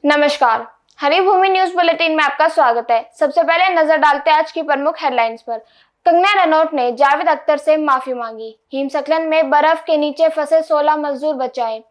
नमस्कार। हरी भूमि news bulletin में आपका स्वागत है। सबसे पहले नजर डालते हैं आज की प्रमुख हेडलाइंस पर। कंगना रनौत ने जावेद अख्तर से माफी मांगी। हिमस्खलन में बर्फ के नीचे फंसे 16 मजदूर बचाए।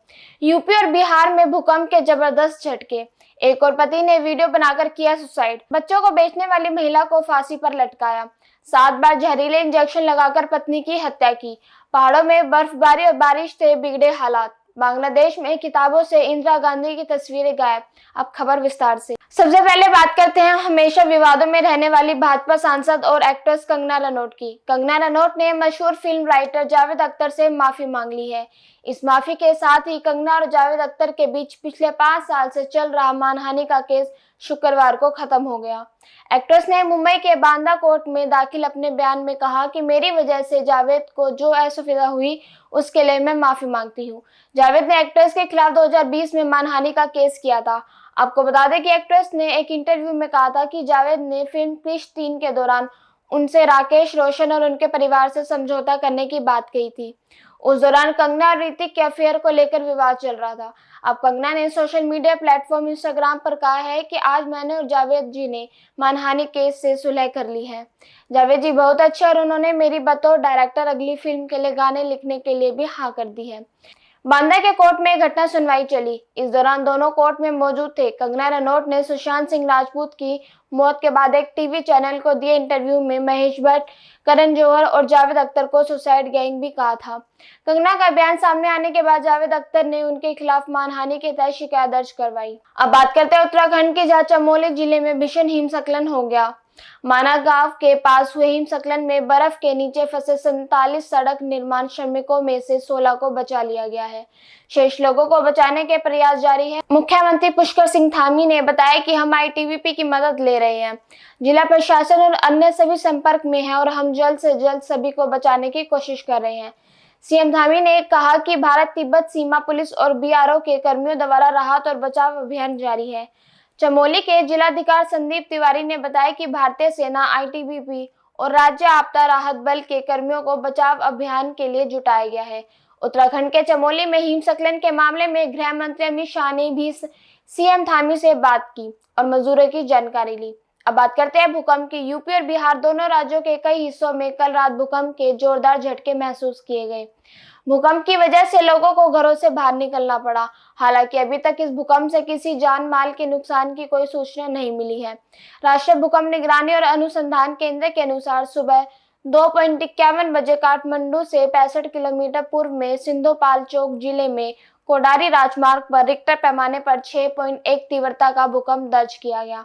यूपी और बिहार में भूकंप के जबरदस्त झटके। एक और पति ने वीडियो बनाकर किया सुसाइड। बच्चों को बेचने वाली महिला को फांसी पर लटकाया। 7 बार जहरीले इंजेक्शन लगाकर पत्नी की हत्या की। पहाड़ों में बर्फबारी और बारिश से बिगड़े हालात। बांग्लादेश में किताबों से इंदिरा गांधी की तस्वीरें गायब। अब खबर विस्तार से। सबसे पहले बात करते हैं हमेशा विवादों में रहने वाली भाजपा सांसद और एक्ट्रेस कंगना रनौत की। कंगना रनौत ने मशहूर फिल्म राइटर जावेद अख्तर से माफी मांग ली है। इस माफी के साथ ही कंगना और जावेद अख्तर के बीच पिछले 5 साल से चल रहा मानहानि का केस शुक्रवार को खत्म हो गया। एक्ट्रेस ने मुंबई के बांदा कोर्ट में दाखिल अपने बयान में कहा कि मेरी वजह से जावेद को जो असुविधा हुई उसके लिए मैं माफी मांगती हूँ। जावेद ने एक्ट्रेस के खिलाफ 2020 में मानहानि का केस किया था। आपको बता दें कि एक्ट्रेस ने एक इंटरव्यू में कहा था कि जावेद ने फिल्म क्रिश 3 के दौरान उनसे राकेश रोशन और उनके परिवार से समझौता करने की बात कही थी। उस दौरान कंगना और ऋतिक के अफेयर को लेकर विवाद चल रहा था। अब कंगना ने सोशल मीडिया प्लेटफॉर्म इंस्टाग्राम पर कहा है कि आज मैंने और जावेद जी ने मानहानि केस से सुलह कर ली है। जावेद जी बहुत अच्छे और उन्होंने मेरी बतौर डायरेक्टर अगली फिल्म के लिए गाने लिखने के लिए भी हाँ कर दी है। बांदा के कोर्ट में घटना सुनवाई चली। इस दौरान दोनों कोर्ट में मौजूद थे। कंगना रनौत ने सुशांत सिंह राजपूत की मौत के बाद एक टीवी चैनल को दिए इंटरव्यू में महेश भट्ट, करण जौहर और जावेद अख्तर को सुसाइड गैंग भी कहा था। कंगना का बयान सामने आने के बाद जावेद अख्तर ने उनके खिलाफ मानहानि के तहत शिकायत दर्ज करवाई। अब बात करते हैं उत्तराखंड के, जहां चमोली जिले में भीषण हिमस्खलन हो गया। माना गांव के पास हुए हिमस्खलन में बर्फ के नीचे फंसे 47 सड़क निर्माण श्रमिकों में से 16 को बचा लिया गया है। शेष लोगों को बचाने के प्रयास जारी है। मुख्यमंत्री पुष्कर सिंह धामी ने बताया कि हम आईटीबीपी की मदद ले रहे हैं। जिला प्रशासन और अन्य सभी संपर्क में हैं और हम जल्द से जल्द सभी को बचाने की कोशिश कर रहे हैं। सीएम धामी ने कहा कि भारत तिब्बत सीमा पुलिस और बीआरओ के कर्मियों द्वारा राहत और बचाव अभियान जारी है। चमोली के जिलाधिकारी संदीप तिवारी ने बताया कि भारतीय सेना, आईटीबीपी और राज्य आपदा राहत बल के कर्मियों को बचाव अभियान के लिए जुटाया गया है। उत्तराखंड के चमोली में हिमस्खलन के मामले में गृह मंत्री अमित शाह ने भी सीएम धामी से बात की और मजदूरों की जानकारी ली। अब बात करते हैं भूकंप की। यूपी और बिहार दोनों राज्यों के कई हिस्सों में कल रात भूकंप के जोरदार झटके महसूस किए गए। भूकंप की वजह से लोगों को घरों से बाहर निकलना पड़ा। हालांकि अभी तक इस भूकंप से किसी जान माल के नुकसान की कोई सूचना नहीं मिली है। राष्ट्रीय भूकंप निगरानी और अनुसंधान केंद्र के अनुसार सुबह 2:51 बजे काठमांडू से 65 किलोमीटर पूर्व में सिंधोपाल चौक जिले में कोडारी राजमार्ग पर रिक्टर पैमाने पर 6.1 तीव्रता का भूकंप दर्ज किया गया।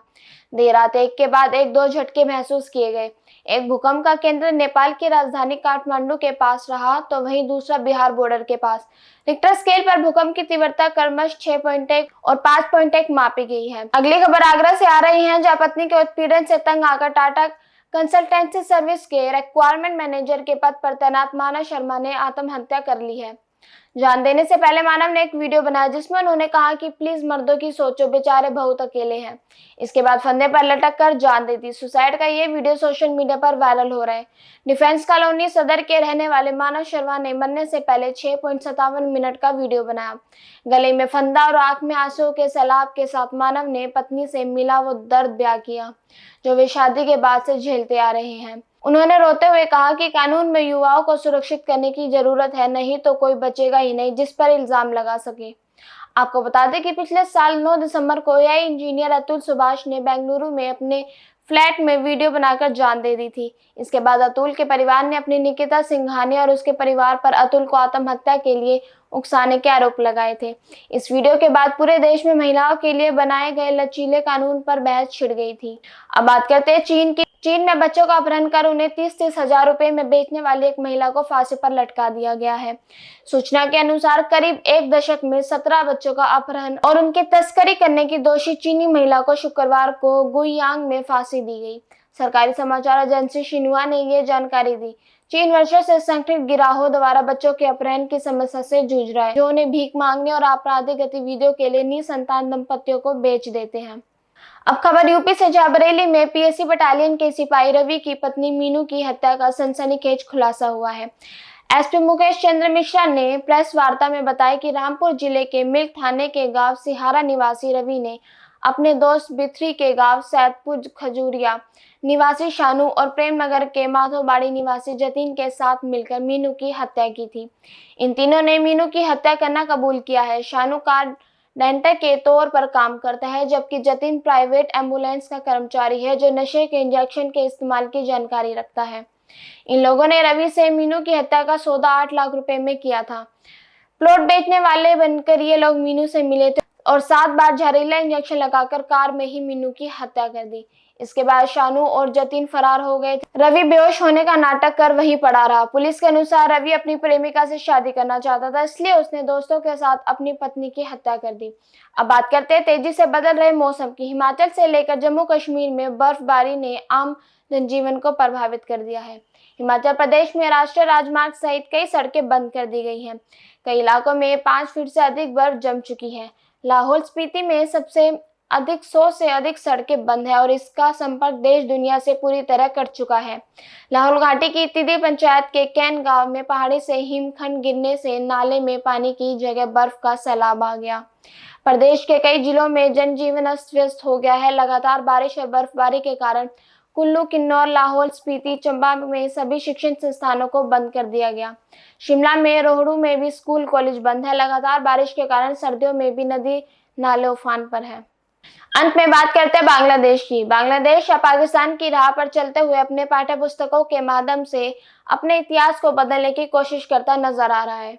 देर रात एक के बाद एक 2 झटके महसूस किए गए। एक भूकंप का केंद्र नेपाल की राजधानी काठमांडू के पास रहा तो वहीं दूसरा बिहार बॉर्डर के पास। रिक्टर स्केल पर भूकंप की तीव्रता क्रमश 6.1 और 5.1 मापी गई है। अगली खबर आगरा से आ रही है, जहां पत्नी के उत्पीड़न से तंग आकर टाटा कंसल्टेंसी सर्विस के रिक्वायरमेंट मैनेजर के पद पर तैनात मानव शर्मा ने आत्महत्या कर ली है। जान देने से पहले मानव ने एक वीडियो बनाया जिसमें उन्होंने कहा कि प्लीज मर्दों की सोचो, बेचारे बहुत अकेले हैं। इसके बाद फंदे पर लटक कर जान दे दी। सुसाइड का ये वीडियो सोशल मीडिया पर वायरल हो रहा है। डिफेंस कॉलोनी सदर के रहने वाले मानव शर्मा ने मरने से पहले 6.57 मिनट का वीडियो बनाया। गले में फंदा और आंख में आंसुओं के सैलाब के साथ मानव ने पत्नी से मिला वो दर्द बयां किया जो वे शादी के बाद से झेलते आ रहे हैं। उन्होंने रोते हुए कहा कि कानून में युवाओं को सुरक्षित करने की जरूरत है, नहीं तो कोई बचेगा ही नहीं जिस पर इल्जाम लगा सके। आपको बता दें कि पिछले साल 9 दिसंबर को एआई इंजीनियर अतुल सुभाष ने बेंगलुरु में अपने फ्लैट में वीडियो बनाकर जान दे दी थी। इसके बाद अतुल के परिवार ने अपनी निकिता सिंघानिया और उसके परिवार पर अतुल को आत्महत्या के लिए उकसाने के आरोप लगाए थे। इस वीडियो के बाद पूरे देश में महिलाओं के लिए बनाए गए लचीले कानून पर बहस छिड़ गई थी। अब बात करते हैं चीन की। चीन में बच्चों का अपहरण कर उन्हें 30-30 हजार रुपए में बेचने वाली एक महिला को फांसी पर लटका दिया गया है। सूचना के अनुसार करीब 1 दशक में 17 बच्चों का अपहरण और उनकी तस्करी करने की दोषी चीनी महिला को शुक्रवार को गुइयांग में फांसी दी गई। सरकारी समाचार एजेंसी शिन्हुआ ने ये जानकारी दी। चीन वर्षों से संगठित गिरोहों द्वारा बच्चों के अपहरण की समस्या से जूझ रहा है, जो उन्हें भीख मांगने और आपराधिक गतिविधियों के लिए निसंतान दंपतियों को बेच देते हैं। अब खबर यूपी से, जहां बरेली में पीएसी बटालियन के सिपाही रवि की पत्नी मीनू की हत्या का सनसनीखेज खुलासा हुआ है। एसपी मुकेश चंद्र मिश्रा ने प्रेस वार्ता में बताया कि रामपुर जिले के मिल्क थाने के गांव सिहारा निवासी रवि ने अपने दोस्त बिथरी के गांव सैदपुर खजूरिया निवासी शानू और प्रेम नगर के माधोबाड़ी निवासी जतीन के साथ मिलकर मीनू की हत्या की थी। इन तीनों ने मीनू की हत्या करना कबूल किया है। शानू कार डेंटर के तौर पर काम करता है, जबकि जतीन प्राइवेट एम्बुलेंस का कर्मचारी है जो नशे के इंजेक्शन के इस्तेमाल की जानकारी रखता है। इन लोगों ने रवि से मीनू की हत्या का सौदा 8 लाख रुपए में किया था। प्लॉट बेचने वाले बनकर ये लोग मीनू से मिले थे और 7 बार जहरीला इंजेक्शन लगाकर कार में ही मीनू की हत्या कर दी। इसके बाद शानू और जतीन फरार हो गए थे। रवि बेहोश होने का नाटक कर वहीं पड़ा रहा। पुलिस के अनुसार रवि अपनी प्रेमिका से शादी करना चाहता था, इसलिए उसने दोस्तों के साथ अपनी पत्नी की हत्या कर दी। अब बात करते हैं तेजी से बदल रहे मौसम की। हिमाचल से लेकर जम्मू कश्मीर में बर्फबारी ने आम जनजीवन को प्रभावित कर दिया है। हिमाचल प्रदेश में राष्ट्रीय राजमार्ग सहित कई सड़कें बंद कर दी गई हैं। कई इलाकों में 5 फीट से अधिक बर्फ जम चुकी है। लाहौल स्पीति में सबसे अधिक 100 से अधिक सड़कें बंद है और इसका संपर्क देश दुनिया से पूरी तरह कट चुका है। लाहौल घाटी की तिदी पंचायत के कैन गांव में पहाड़ी से हिमखंड गिरने से नाले में पानी की जगह बर्फ का सैलाब आ गया। प्रदेश के कई जिलों में जनजीवन अस्त व्यस्त हो गया है। लगातार बारिश और बर्फबारी के कारण कुल्लू, किन्नौर, लाहौल स्पीति, चंबा में सभी शिक्षण संस्थानों को बंद कर दिया गया। शिमला में, रोहड़ू में भी स्कूल कॉलेज बंद है। लगातार बारिश के कारण सर्दियों में भी नदी नाले उफान पर है। अंत में बात करते हैं बांग्लादेश की। बांग्लादेश या पाकिस्तान की राह पर चलते हुए अपने पाठ्य पुस्तकों के माध्यम से अपने इतिहास को बदलने की कोशिश करता नजर आ रहा है।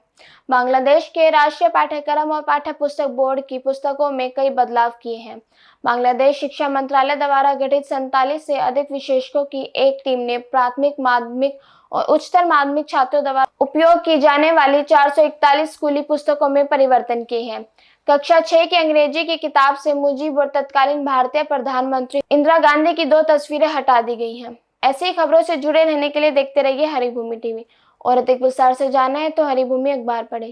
बांग्लादेश के राष्ट्रीय पाठ्यक्रम और पाठ्य पुस्तक बोर्ड की पुस्तकों में कई बदलाव किए हैं। बांग्लादेश शिक्षा मंत्रालय द्वारा गठित 47 से अधिक विशेषज्ञों की एक टीम ने प्राथमिक, माध्यमिक और उच्चतर माध्यमिक छात्रों द्वारा उपयोग की जाने वाली 441 स्कूली पुस्तकों में परिवर्तन किए हैं। कक्षा 6 की अंग्रेजी की किताब से मुजीब और तत्कालीन भारतीय प्रधानमंत्री इंदिरा गांधी की 2 तस्वीरें हटा दी गई हैं। ऐसी खबरों से जुड़े रहने के लिए देखते रहिए हरिभूमि टीवी और अधिक विस्तार से जानना है तो हरिभूमि अखबार पढ़ें।